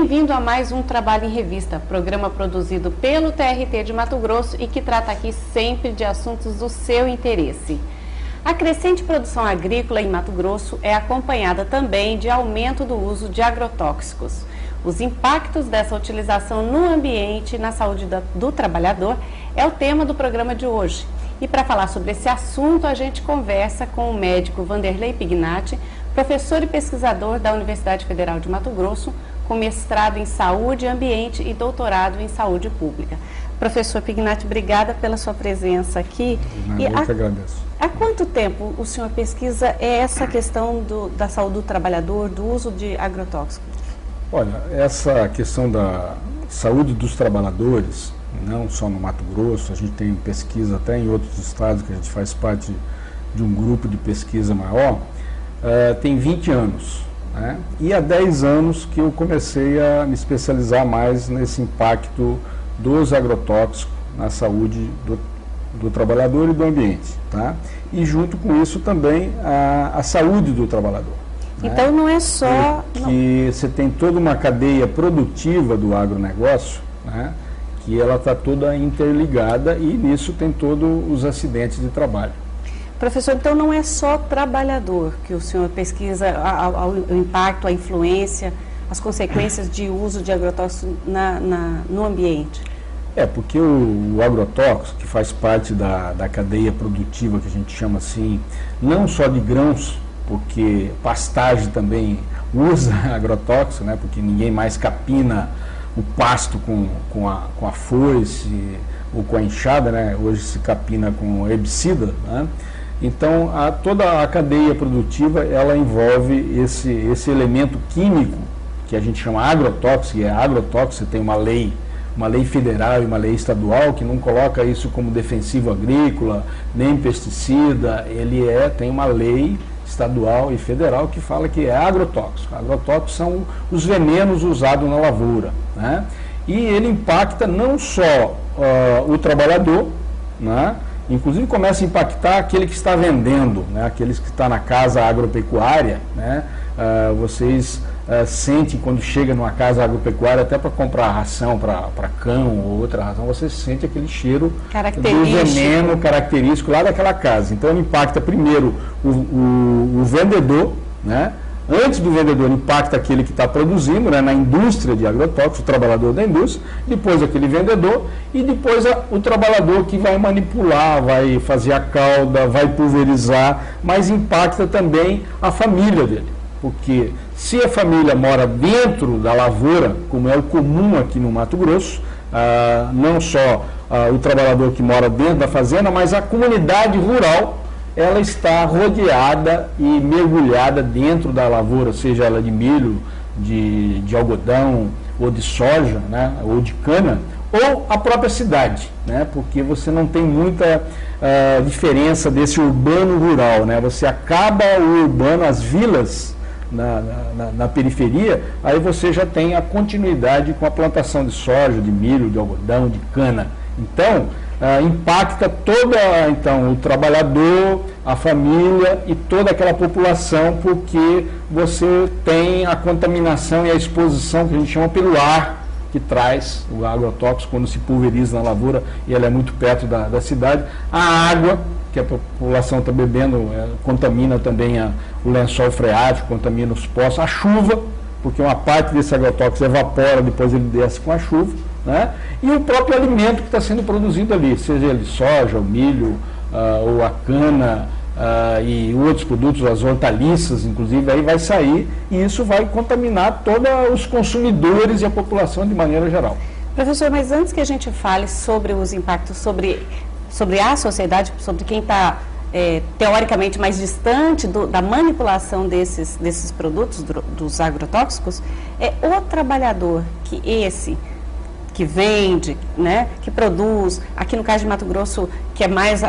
Bem-vindo a mais um Trabalho em Revista, programa produzido pelo TRT de Mato Grosso e que trata aqui sempre de assuntos do seu interesse. A crescente produção agrícola em Mato Grosso é acompanhada também de aumento do uso de agrotóxicos. Os impactos dessa utilização no ambiente e na saúde do trabalhador é o tema do programa de hoje. E para falar sobre esse assunto, a gente conversa com o médico Vanderlei Pignatti, professor e pesquisador da Universidade Federal de Mato Grosso, com mestrado em Saúde e Ambiente e doutorado em Saúde Pública. Professor Pignatti, obrigada pela sua presença aqui. Eu que agradeço. Há quanto tempo o senhor pesquisa essa questão da saúde do trabalhador, do uso de agrotóxicos? Olha, essa questão da saúde dos trabalhadores, não só no Mato Grosso, a gente tem pesquisa até em outros estados, que a gente faz parte de um grupo de pesquisa maior, tem 20 anos. Né? E há 10 anos que eu comecei a me especializar mais nesse impacto dos agrotóxicos na saúde do trabalhador e do ambiente. Tá? E junto com isso também a saúde do trabalhador. Então não é só... Que você tem toda uma cadeia produtiva do agronegócio, né? Que ela está toda interligada e nisso tem todos os acidentes de trabalho. Professor, então não é só trabalhador que o senhor pesquisa o impacto, a influência, as consequências de uso de agrotóxicos no ambiente? Porque o agrotóxico, que faz parte da cadeia produtiva, que a gente chama assim, não só de grãos, porque pastagem também usa agrotóxico, né, porque ninguém mais capina o pasto com a foice ou com a enxada, né, hoje se capina com herbicida, né. Então, toda a cadeia produtiva, ela envolve esse elemento químico, que a gente chama agrotóxico, e agrotóxico, você tem uma lei federal e uma lei estadual, que não coloca isso como defensivo agrícola, nem pesticida, tem uma lei estadual e federal que fala que é agrotóxico. Agrotóxicos são os venenos usados na lavoura, né? E ele impacta não só o trabalhador, né? Inclusive começa a impactar aquele que está vendendo, né? Aqueles que estão na casa agropecuária, né? Vocês sentem quando chega numa casa agropecuária, até para comprar ração para cão ou outra ração, você sente aquele cheiro do veneno característico lá daquela casa. Então ele impacta primeiro o vendedor, né? Antes do vendedor impacta aquele que está produzindo, né, na indústria de agrotóxicos, o trabalhador da indústria, depois aquele vendedor e depois o trabalhador que vai manipular, vai fazer a calda, vai pulverizar, mas impacta também a família dele. Porque se a família mora dentro da lavoura, como é o comum aqui no Mato Grosso, não só o trabalhador que mora dentro da fazenda, mas a comunidade rural, ela está rodeada e mergulhada dentro da lavoura, seja ela de milho, de algodão, ou de soja, né, ou de cana, ou a própria cidade, né, porque você não tem muita diferença desse urbano-rural, né, você acaba o urbano, as vilas na periferia, aí você já tem a continuidade com a plantação de soja, de milho, de algodão, de cana. Então, impacta o trabalhador, a família e toda aquela população, porque você tem a contaminação e a exposição que a gente chama pelo ar, que traz o agrotóxico quando se pulveriza na lavoura e ela é muito perto da cidade. A água que a população está bebendo contamina também o lençol freático, contamina os poços, a chuva, porque uma parte desse agrotóxico evapora, depois ele desce com a chuva, né? E o próprio alimento que está sendo produzido ali, seja ele soja, o milho, ou a cana, e outros produtos, as hortaliças, inclusive, aí vai sair e isso vai contaminar todos os consumidores e a população de maneira geral. Professor, mas antes que a gente fale sobre os impactos sobre a sociedade, sobre quem está teoricamente mais distante da manipulação desses produtos, dos agrotóxicos, o trabalhador que vende, né, que produz, aqui no caso de Mato Grosso, que é mais,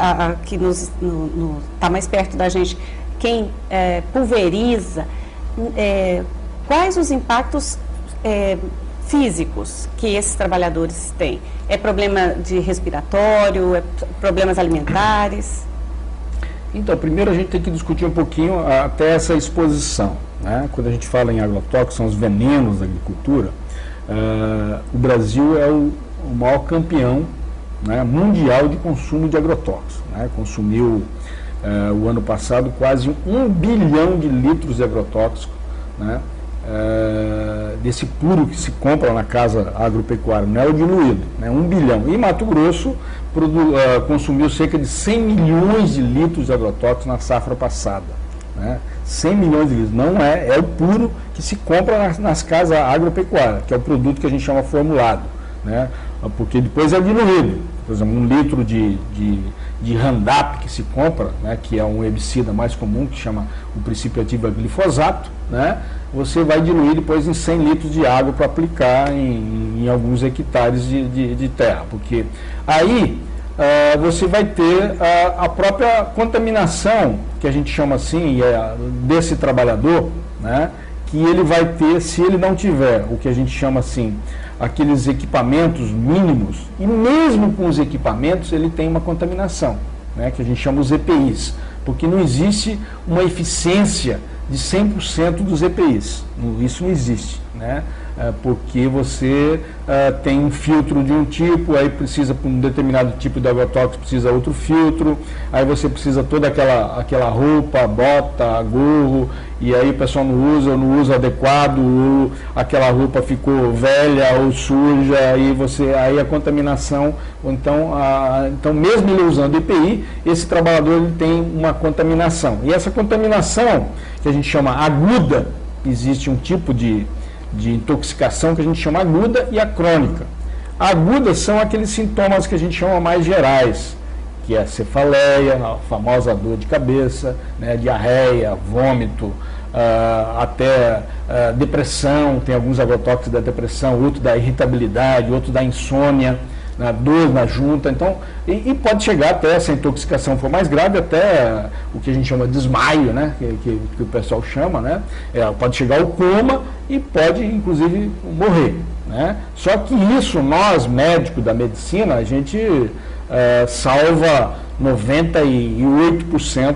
que está mais perto da gente, quem pulveriza, quais os impactos físicos que esses trabalhadores têm? É problema de respiratório, problemas alimentares? Então, primeiro a gente tem que discutir um pouquinho até essa exposição, né? Quando a gente fala em agrotóxicos, são os venenos da agricultura. o Brasil é o maior campeão, né, mundial de consumo de agrotóxicos, né? Consumiu o ano passado quase 1 bilhão de litros de agrotóxico, né? Desse puro que se compra na casa agropecuária, não é o diluído, né? 1 bilhão. E Mato Grosso consumiu cerca de 100 milhões de litros de agrotóxicos na safra passada, né? 100 milhões de litros, não é o puro que se compra nas casas agropecuárias, que é o produto que a gente chama formulado, né? Porque depois é diluído. Por exemplo, 1 litro de Roundup que se compra, né, que é um herbicida mais comum, que chama o princípio ativo glifosato, né, você vai diluir depois em 100 litros de água para aplicar em alguns hectares de terra, porque aí você vai ter a própria contaminação, que a gente chama assim, desse trabalhador, né, que ele vai ter, se ele não tiver o que a gente chama assim, aqueles equipamentos mínimos, e mesmo com os equipamentos ele tem uma contaminação, né, que a gente chama os EPIs, porque não existe uma eficiência de 100% dos EPIs, isso não existe, né, porque você tem um filtro de um tipo, aí precisa para um determinado tipo de agrotóxico, precisa outro filtro, aí você precisa toda aquela roupa, bota, gorro, e aí o pessoal não usa adequado, ou aquela roupa ficou velha ou suja, aí a contaminação, então mesmo ele usando EPI, esse trabalhador ele tem uma contaminação. E essa contaminação, que a gente chama aguda, existe um tipo de intoxicação que a gente chama aguda e a crônica. A aguda são aqueles sintomas que a gente chama mais gerais, que é a cefaleia, a famosa dor de cabeça, né, diarreia, vômito, até depressão, tem alguns agrotóxicos da depressão, outro da irritabilidade, outro da insônia, dor na junta, então, e pode chegar até, essa intoxicação for mais grave, até o que a gente chama de desmaio, né, que o pessoal chama, né, pode chegar ao coma e pode, inclusive, morrer, né. Só que isso, nós, médicos da medicina, a gente salva 98%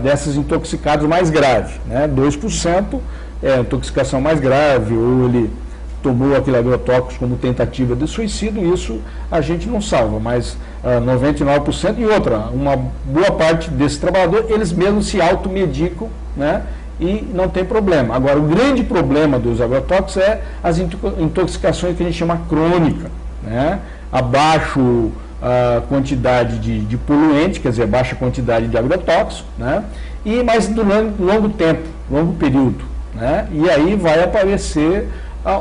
dessas intoxicados mais graves, né, 2% é intoxicação mais grave, ou ele tomou aquele agrotóxico como tentativa de suicídio, isso a gente não salva, mas 99% e outra, uma boa parte desse trabalhador, eles mesmos se automedicam, né, e não tem problema. Agora, o grande problema dos agrotóxicos é as intoxicações que a gente chama crônica, né, abaixo a quantidade de poluente, quer dizer, baixa quantidade de agrotóxico, né, mas durante longo tempo, longo período, né, e aí vai aparecer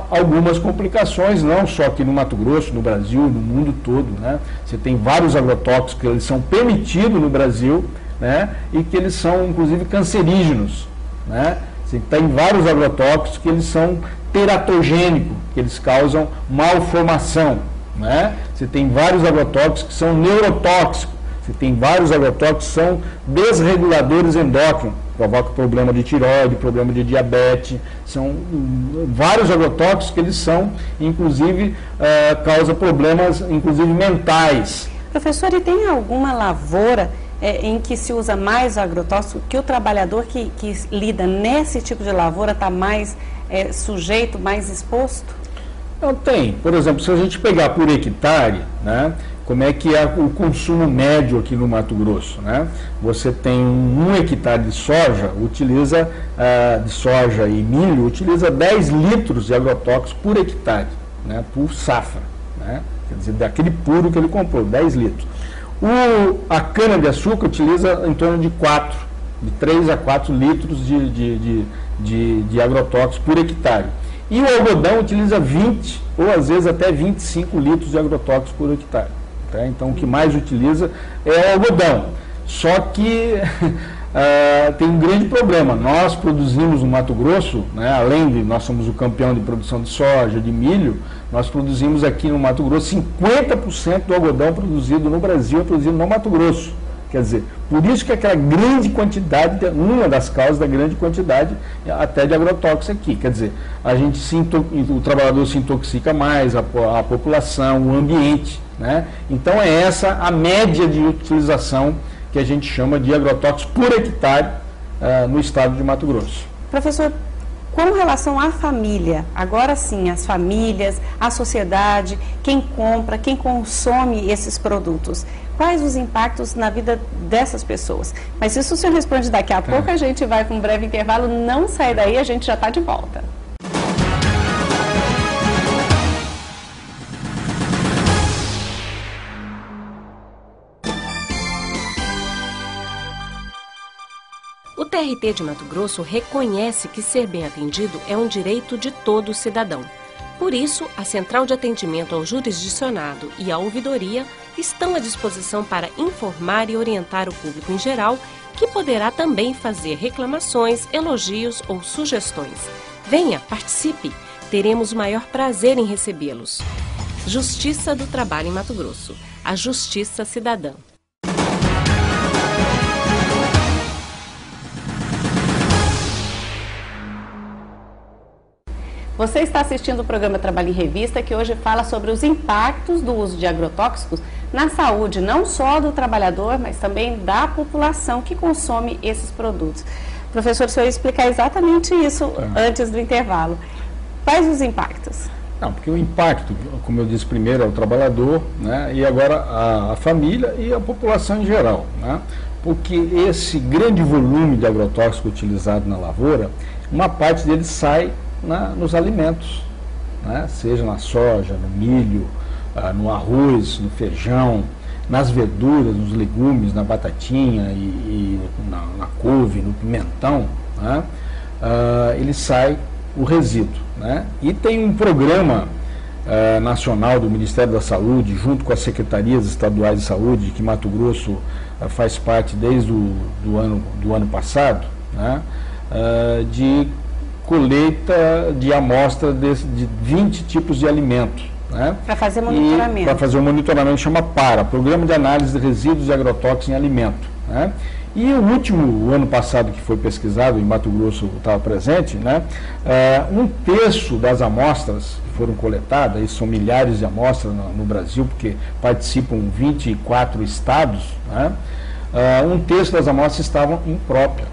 algumas complicações, não só aqui no Mato Grosso, no Brasil, no mundo todo, né? Você tem vários agrotóxicos que eles são permitidos no Brasil, né? E que eles são, inclusive, cancerígenos, né? Você tem vários agrotóxicos que eles são teratogênicos, que eles causam malformação, né? Você tem vários agrotóxicos que são neurotóxicos, você tem vários agrotóxicos que são desreguladores endócrinos, provoca problema de tireoide, problema de diabetes, são vários agrotóxicos que eles são, inclusive, causam problemas, inclusive, mentais. Professor, e tem alguma lavoura em que se usa mais agrotóxico, que o trabalhador que lida nesse tipo de lavoura está mais sujeito, mais exposto? Não, tem. Por exemplo, se a gente pegar por hectare, né, como é que é o consumo médio aqui no Mato Grosso, né? Você tem 1 hectare de soja, de soja e milho, utiliza 10 litros de agrotóxico por hectare, né, por safra, né? Quer dizer, daquele puro que ele comprou, 10 litros. A cana-de-açúcar utiliza em torno de 3 a 4 litros de agrotóxico por hectare. E o algodão utiliza 20 ou às vezes até 25 litros de agrotóxico por hectare. Tá? Então o que mais utiliza é o algodão. Só que tem um grande problema. Nós produzimos no Mato Grosso, né, além de nós somos o campeão de produção de soja, de milho, nós produzimos aqui no Mato Grosso 50% do algodão produzido no Brasil é produzido no Mato Grosso. Quer dizer, por isso que aquela grande quantidade, uma das causas da grande quantidade até de agrotóxicos aqui. Quer dizer, o trabalhador se intoxica mais, a população, o ambiente, né? Então é essa a média de utilização que a gente chama de agrotóxicos por hectare no estado de Mato Grosso. Professor, Com relação à família, agora sim, as famílias, a sociedade, quem compra, quem consome esses produtos, quais os impactos na vida dessas pessoas? Mas isso o senhor responde daqui a pouco, a gente vai com um breve intervalo, não sai daí, a gente já está de volta. O TRT de Mato Grosso reconhece que ser bem atendido é um direito de todo cidadão. Por isso, a Central de Atendimento ao Jurisdicionado e a Ouvidoria estão à disposição para informar e orientar o público em geral, que poderá também fazer reclamações, elogios ou sugestões. Venha, participe! Teremos o maior prazer em recebê-los. Justiça do Trabalho em Mato Grosso. A Justiça Cidadã. Você está assistindo o programa Trabalho em Revista, que hoje fala sobre os impactos do uso de agrotóxicos na saúde, não só do trabalhador, mas também da população que consome esses produtos. Professor, o senhor ia explicar exatamente isso antes do intervalo. Quais os impactos? Não, porque o impacto, como eu disse primeiro, é o trabalhador, né, e agora a família e a população em geral, né, porque esse grande volume de agrotóxico utilizado na lavoura, uma parte dele sai nos alimentos, né? Seja na soja, no milho, no arroz, no feijão, nas verduras, nos legumes, na batatinha e na couve, no pimentão, né? Ele sai o resíduo, né? E tem um programa nacional do Ministério da Saúde, junto com as secretarias estaduais de saúde, que Mato Grosso faz parte desde do ano passado, né? De colheita de amostra de 20 tipos de alimentos. Né? Para fazer monitoramento. Para fazer um monitoramento, chama PARA, Programa de Análise de Resíduos de Agrotóxicos em Alimento. Né? E o ano passado que foi pesquisado, em Mato Grosso estava presente, né? Um terço das amostras que foram coletadas, e são milhares de amostras no Brasil, porque participam 24 estados, né? Um terço das amostras estavam impróprias.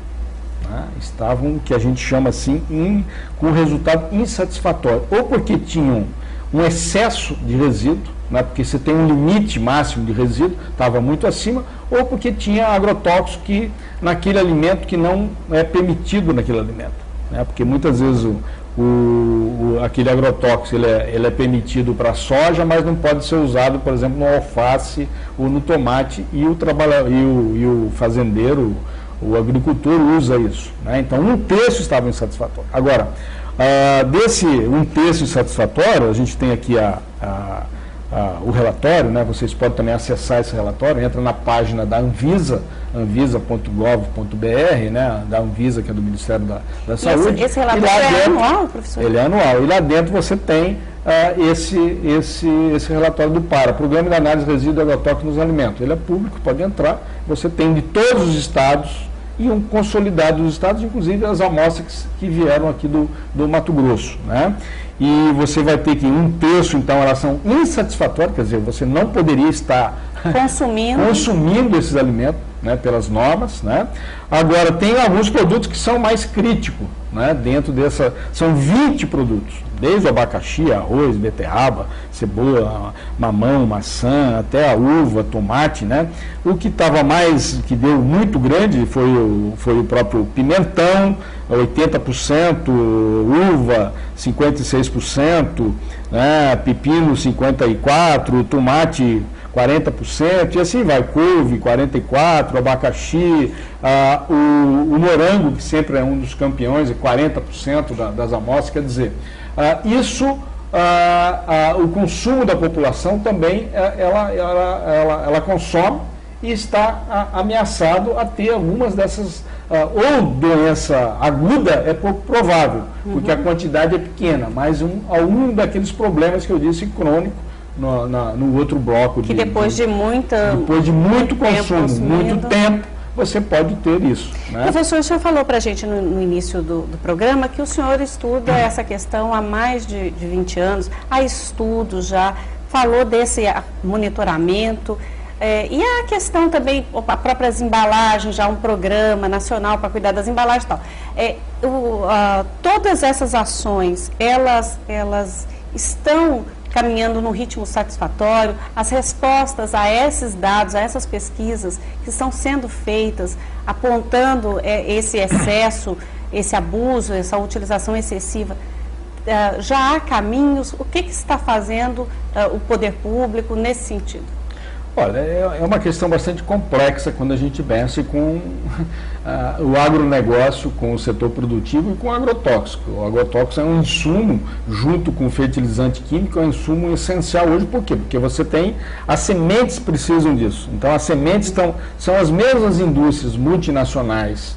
Estavam, que a gente chama assim, com resultado insatisfatório, ou porque tinham um excesso de resíduo, né, porque você tem um limite máximo de resíduo, estava muito acima, ou porque tinha agrotóxico naquele alimento que não é permitido naquele alimento, né, porque muitas vezes aquele agrotóxico ele é permitido para a soja, mas não pode ser usado, por exemplo, no alface ou no tomate, e o fazendeiro, o agricultor usa isso, né? Então, um terço estava insatisfatório. Agora, desse um terço insatisfatório, a gente tem aqui o relatório, né? Vocês podem também acessar esse relatório, entra na página da Anvisa, anvisa.gov.br, né? Da Anvisa, que é do Ministério da Saúde. Esse relatório é anual, professor? Ele é anual, e lá dentro você tem esse relatório do PARA, Programa de Análise de Resíduos Agrotóxicos nos Alimentos. Ele é público, pode entrar, você tem de todos os estados e um consolidado dos estados, inclusive as amostras que vieram aqui do Mato Grosso, né? E você vai ter que um terço, então, elas são insatisfatórias, quer dizer, você não poderia estar consumindo esses alimentos, né, pelas normas, né? Agora, tem alguns produtos que são mais críticos, né, dentro são 20 produtos, desde o abacaxi, arroz, beterraba, cebola, mamão, maçã, até a uva, tomate, né? O que que deu muito grande foi o próprio pimentão, 80%, uva, 56%, né, pepino, 54%, tomate, 40%, e assim vai, couve, 44%, abacaxi, o morango, que sempre é um dos campeões, é 40% das amostras, quer dizer, o consumo da população também, ela consome e está ameaçado a ter algumas dessas, ou doença aguda é pouco provável, porque a quantidade é pequena, mas algum daqueles problemas que eu disse, crônico, no outro bloco. Que depois de muito consumo, muito tempo, você pode ter isso. Né? Professor, o senhor falou para a gente no início do programa que o senhor estuda essa questão há mais de 20 anos, há estudos já, falou desse monitoramento. E a questão também, as próprias embalagens, já um programa nacional para cuidar das embalagens e tal. Todas essas ações, elas estão caminhando num ritmo satisfatório? As respostas a esses dados, a essas pesquisas que estão sendo feitas, apontando esse excesso, esse abuso, essa utilização excessiva, já há caminhos? O que está fazendo o poder público nesse sentido? Olha, é uma questão bastante complexa quando a gente mexe com o agronegócio, com o setor produtivo e com o agrotóxico. O agrotóxico é um insumo, junto com o fertilizante químico, é um insumo essencial hoje. Por quê? Porque você tem, as sementes precisam disso. Então, as sementes são as mesmas indústrias multinacionais,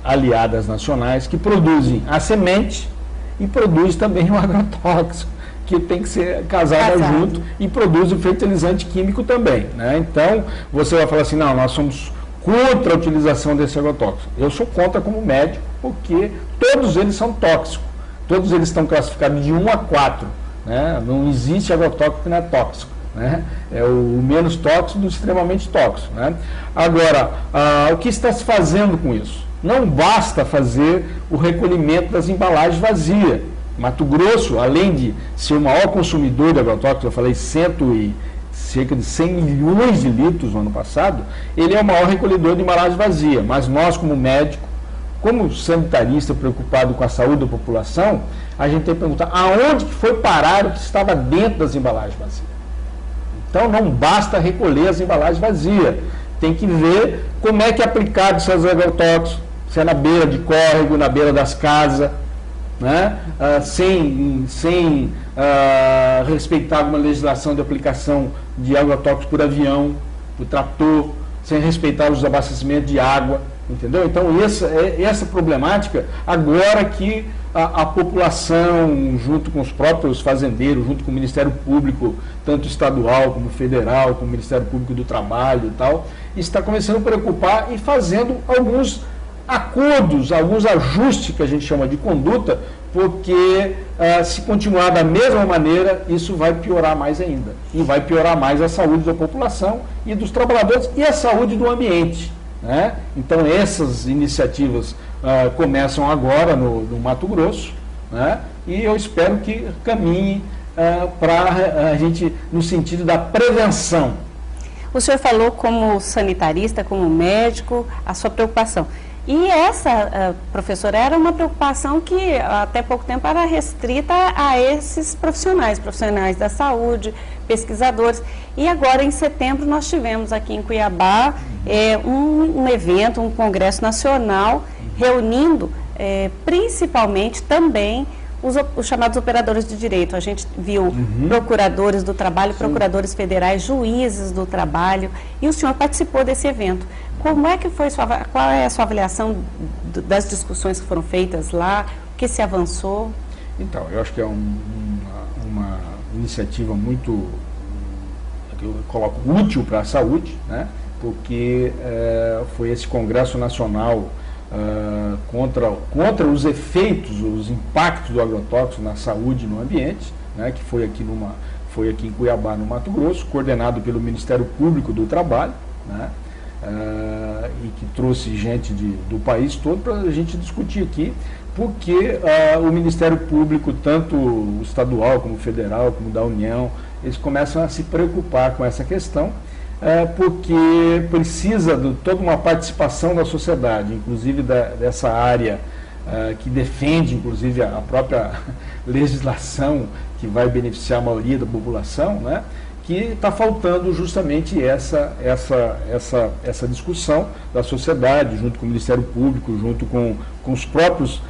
aliadas nacionais, que produzem a semente e produzem também o agrotóxico, que tem que ser casada junto, e produz o fertilizante químico também, né? Então, você vai falar assim, não, nós somos contra a utilização desse agrotóxico. Eu sou contra como médico, porque todos eles são tóxicos. Todos eles estão classificados de 1 a 4, né? Não existe agrotóxico que não é tóxico, né? É o menos tóxico do extremamente tóxico, né? Agora, o que está se fazendo com isso? Não basta fazer o recolhimento das embalagens vazias. Mato Grosso, além de ser o maior consumidor de agrotóxicos, eu falei cerca de 100 milhões de litros no ano passado, ele é o maior recolhedor de embalagem vazia. Mas nós, como médico, como sanitarista preocupado com a saúde da população, a gente tem que perguntar aonde que foi parar o que estava dentro das embalagens vazias. Então não basta recolher as embalagens vazias, tem que ver como é que é aplicado esses agrotóxicos, se é na beira de córrego, na beira das casas, né? Sem respeitar alguma legislação de aplicação de agrotóxicos por avião, por trator, sem respeitar os abastecimentos de água, entendeu? Então, essa problemática, agora que a população, junto com os próprios fazendeiros, junto com o Ministério Público, tanto estadual como federal, com o Ministério Público do Trabalho e tal, está começando a preocupar e fazendo alguns acordos, alguns ajustes que a gente chama de conduta, porque se continuar da mesma maneira, isso vai piorar mais ainda. E vai piorar mais a saúde da população e dos trabalhadores e a saúde do ambiente, né? Então, essas iniciativas começam agora no Mato Grosso, né? E eu espero que caminhe para a gente, no sentido da prevenção. O senhor falou como sanitarista, como médico, a sua preocupação. E essa, professora, era uma preocupação que até pouco tempo era restrita a esses profissionais da saúde, pesquisadores. E agora, em setembro, nós tivemos aqui em Cuiabá um evento, um congresso nacional, reunindo principalmente também os chamados operadores de direito. A gente viu procuradores do trabalho, procuradores federais, juízes do trabalho, e o senhor participou desse evento. Como é que foi qual é a sua avaliação das discussões que foram feitas lá? O que se avançou? Então, eu acho que é uma iniciativa muito, eu coloco, útil para a saúde, né? Porque foi esse Congresso Nacional contra os efeitos, os impactos do agrotóxico na saúde e no ambiente, né? Que foi aqui em Cuiabá, no Mato Grosso, coordenado pelo Ministério Público do Trabalho, né? E que trouxe gente do país todo para a gente discutir aqui, porque o Ministério Público, tanto o estadual como o federal, como da União, eles começam a se preocupar com essa questão, porque precisa de toda uma participação da sociedade, inclusive dessa área que defende, inclusive, a própria legislação que vai beneficiar a maioria da população, né? Que está faltando justamente essa discussão da sociedade, junto com o Ministério Público, junto com os próprios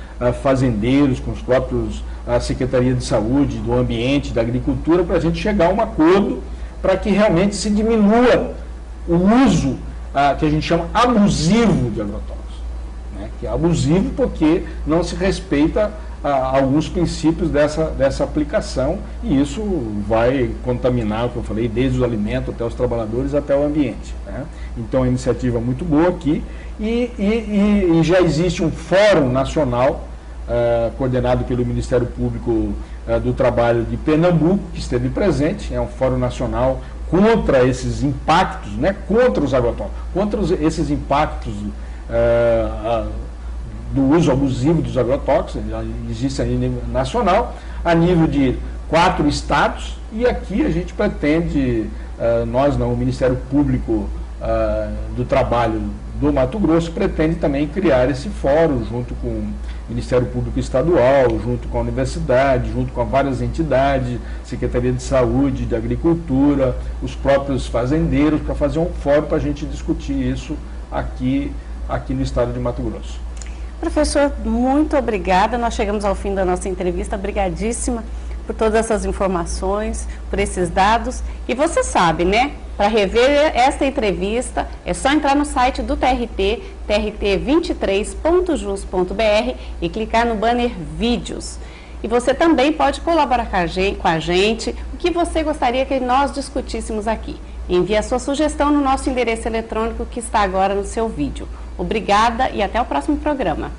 fazendeiros, com os próprios Secretaria de Saúde, do Ambiente, da Agricultura, para a gente chegar a um acordo para que realmente se diminua o uso que a gente chama abusivo de agrotóxicos, né? Que é abusivo porque não se respeita alguns princípios dessa aplicação, e isso vai contaminar, como eu falei, desde os alimentos até os trabalhadores, até o ambiente, né? Então, é uma iniciativa muito boa aqui, e já existe um fórum nacional coordenado pelo Ministério Público do Trabalho de Pernambuco, que esteve presente. É um fórum nacional contra esses impactos, né, contra os agrotóxicos, contra esses impactos do uso abusivo dos agrotóxicos. Existe a nível nacional, a nível de 4 estados, e aqui a gente pretende, nós não, o Ministério Público do Trabalho do Mato Grosso pretende também criar esse fórum junto com o Ministério Público Estadual, junto com a universidade, junto com várias entidades, Secretaria de Saúde, de Agricultura, os próprios fazendeiros, para fazer um fórum para a gente discutir isso aqui no estado de Mato Grosso. Professor, muito obrigada. Nós chegamos ao fim da nossa entrevista. Obrigadíssima por todas essas informações, por esses dados. E você sabe, né? Para rever esta entrevista, é só entrar no site do TRT, trt23.jus.br, e clicar no banner Vídeos. E você também pode colaborar com a gente, o que você gostaria que nós discutíssemos aqui. Envie a sua sugestão no nosso endereço eletrônico que está agora no seu vídeo. Obrigada e até o próximo programa.